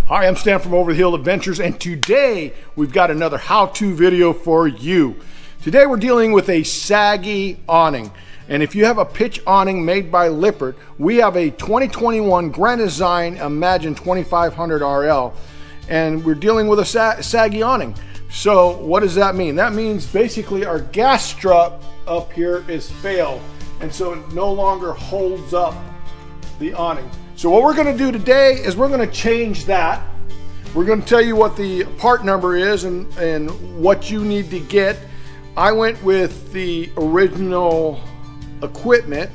Hi, I'm Stan from Over the Hill Adventures, and today we've got another how-to video for you. Today we're dealing with a saggy awning. And if you have a pitch awning made by Lippert, we have a 2021 Grand Design Imagine 2500 RL, and we're dealing with a saggy awning. So what does that mean? That means basically our gas strut up here is failed, and so it no longer holds up the awning. So what we're going to do today is we're going to change that. We're going to tell you what the part number is and what you need to get. I went with the original equipment.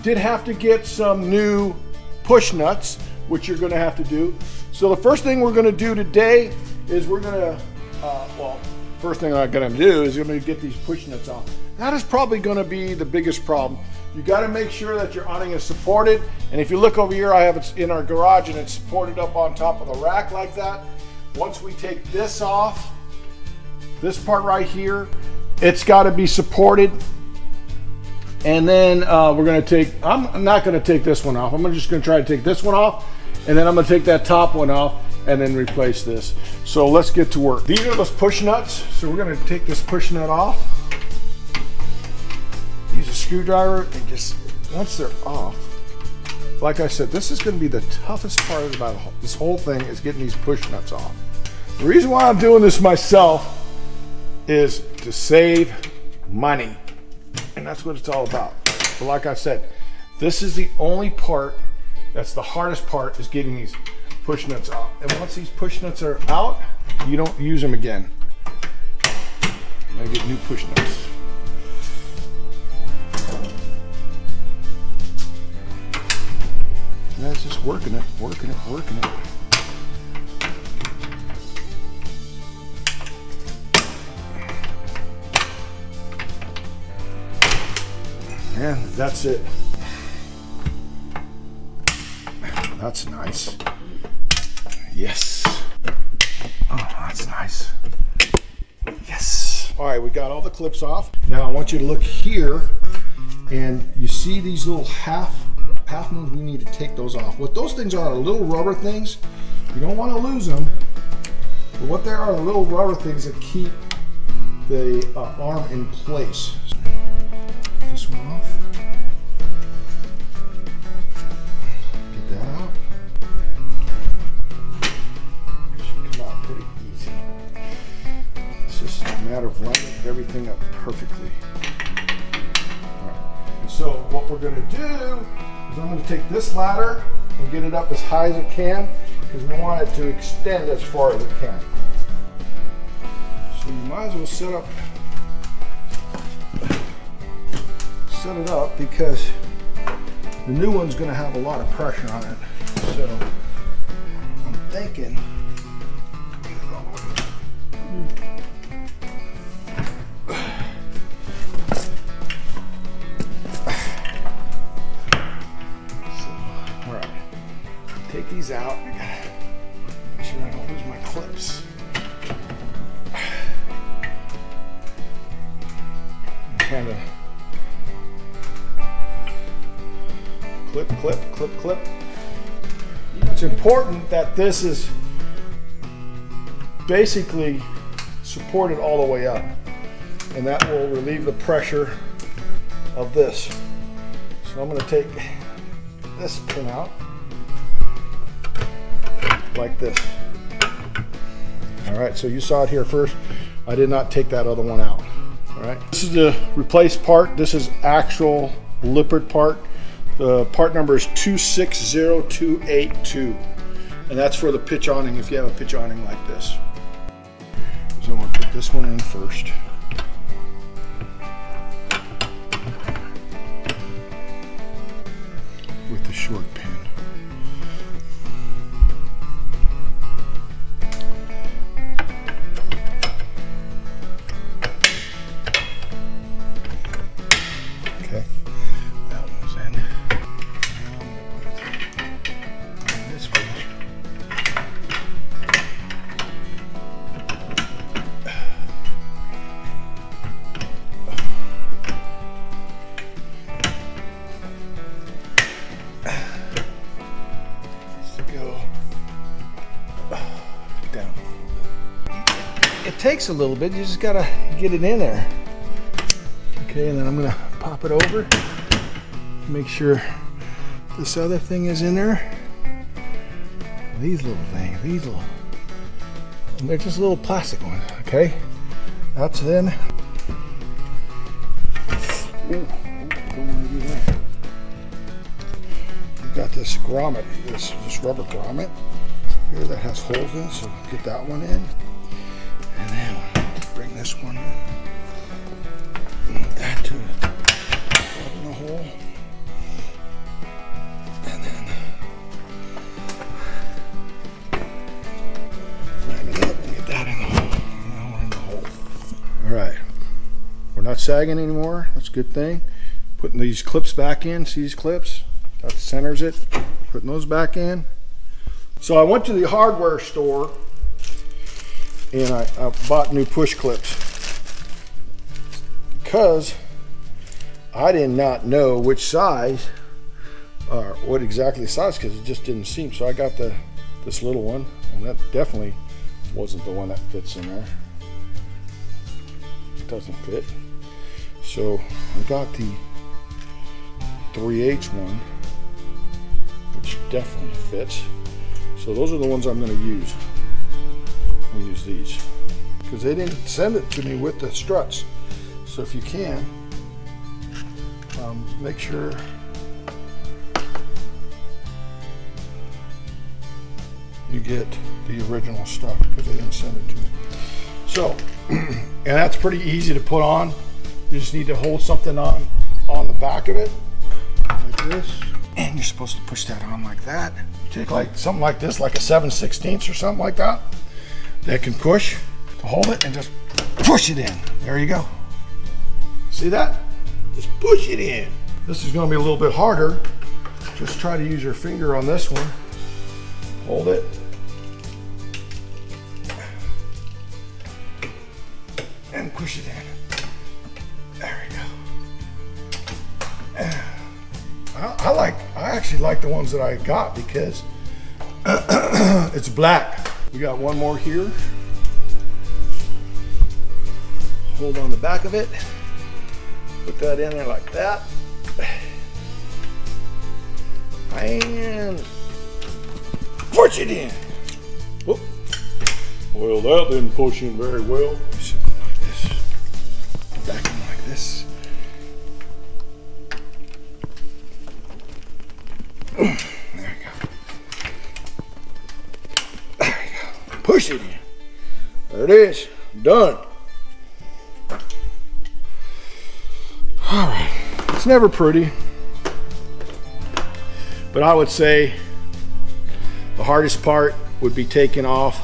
Did have to get some new push nuts, which you're going to have to do. So the first thing we're going to do today is we're going to, first thing I'm going to do is going to get these push nuts off. That is probably going to be the biggest problem. You got to make sure that your awning is supported. And if you look over here, I have it in our garage and it's supported up on top of the rack like that. Once we take this off, this part right here, it's got to be supported. And then we're going to take, I'm not going to take this one off. I'm just going to try to take this one off. And then I'm going to take that top one off and then replace this. So let's get to work. These are those push nuts. So we're going to take this push nut off. Use a screwdriver and just, once they're off, like I said, this is going to be the toughest part about this whole thing is getting these push nuts off. The reason why I'm doing this myself is to save money, and that's what it's all about. But like I said, this is the only part that's the hardest part, is getting these push nuts off. And once these push nuts are out, you don't use them again. I'm gonna get new push nuts. Yeah, it's just working it. And that's it. That's nice. Yes. Oh, that's nice. Yes. All right, we got all the clips off. Now I want you to look here, and you see these little half moons. We need to take those off. What those things are little rubber things. You don't want to lose them. But what they are little rubber things that keep the arm in place. This one off. Get that out. It should come out pretty easy. It's just a matter of lining everything up perfectly. All right. And so what we're going to do is I'm going to take this ladder and get it up as high as it can, because we want it to extend as far as it can. So you might as well set it up, because the new one's going to have a lot of pressure on it. So I'm thinking take these out. I gotta make sure I don't lose my clips. Kind of clip. It's important that this is basically supported all the way up, and that will relieve the pressure of this. So I'm going to take this pin out like this. All right, so you saw it here first. I did not take that other one out. All right, this is the replaced part. This is actual Lippert part. The part number is 260282, and that's for the pitch awning if you have a pitch awning like this. So I'm going to put this one in first. With the short pin. down. It takes a little bit, you just gotta get it in there. Okay, and then I'm gonna pop it over. Make sure this other thing is in there. These little things, and they're just little plastic ones, okay? That's then. Ooh, don't wanna do that. You've got this grommet, this rubber grommet here that has holes in it, so get that one in. And then bring this one in. Move that to it. Plug in a hole. And then line it up and get that in the hole. And that one in the hole. Alright. We're not sagging anymore. That's a good thing. Putting these clips back in. See these clips? That centers it. Putting those back in. So I went to the hardware store and I bought new push clips because I did not know which size or what exactly size, because it just didn't seem. So I got this little one, and that definitely wasn't the one that fits in there. It doesn't fit. So I got the 3/8 one, which definitely fits. So those are the ones I'm going to use. I'll use these because they didn't send it to me with the struts. So if you can, make sure you get the original stuff because they didn't send it to me. So, and that's pretty easy to put on. You just need to hold something on the back of it like this, and you're supposed to push that on like that. Take like something like this, like a 7/16 or something like that. That can push to hold it and just push it in. There you go. See that? Just push it in. This is going to be a little bit harder. Just try to use your finger on this one. Hold it. And push it in. There we go. I actually like the ones that I got because it's black. We got one more here. Hold on the back of it. Put that in there like that. And push it in. Whoop. Well, that didn't push in very well. Like this. Back in like this. There we go. There we go. Push it in. There it is. Done. All right. It's never pretty, but I would say the hardest part would be taking off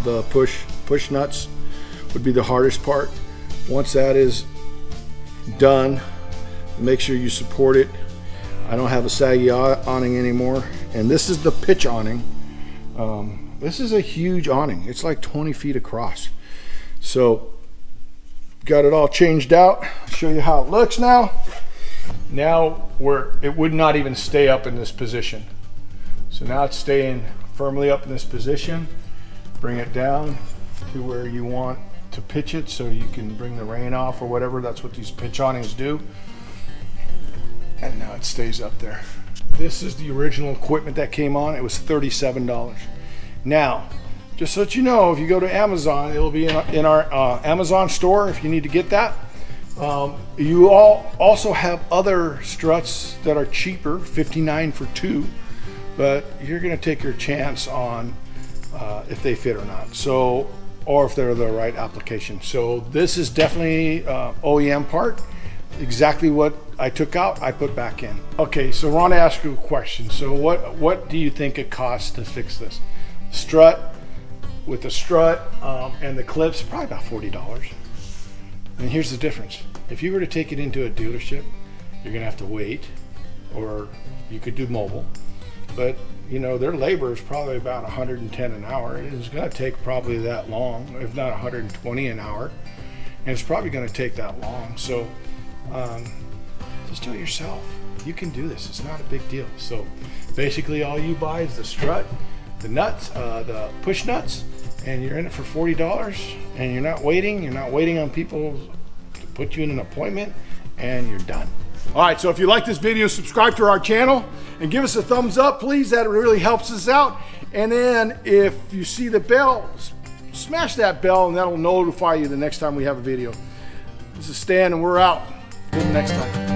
the push nuts. Would be the hardest part. Once that is done, make sure you support it. I don't have a saggy awning anymore, and this is the pitch awning. This is a huge awning. It's like 20 feet across. So got it all changed out. I'll show you how it looks now. Now it would not even stay up in this position. So now it's staying firmly up in this position. Bring it down to where you want to pitch it so you can bring the rain off or whatever. That's what these pitch awnings do. And now it stays up there. This is the original equipment that came on. It was $37. Now, just so that you know, if you go to Amazon, it'll be in our Amazon store if you need to get that. You also have other struts that are cheaper, $59 for 2, but you're gonna take your chance on if they fit or not. So, or if they're the right application. So this is definitely OEM part. Exactly what I took out, I put back in. Okay, so Rhonda asked you a question. So what do you think it costs to fix this? Strut, with the strut and the clips, probably about $40. And here's the difference. If you were to take it into a dealership, you're gonna have to wait, or you could do mobile. But you know, their labor is probably about 110 an hour. It's gonna take probably that long, if not 120 an hour. And it's probably gonna take that long. So just do it yourself. You can do this, it's not a big deal. So basically all you buy is the strut, the nuts, the push nuts, and you're in it for $40, and you're not waiting on people to put you in an appointment, and you're done. All right, so if you like this video, subscribe to our channel and give us a thumbs up, please. That really helps us out. And then if you see the bell, smash that bell, and that'll notify you the next time we have a video. This is Stan, and we're out. Till next time.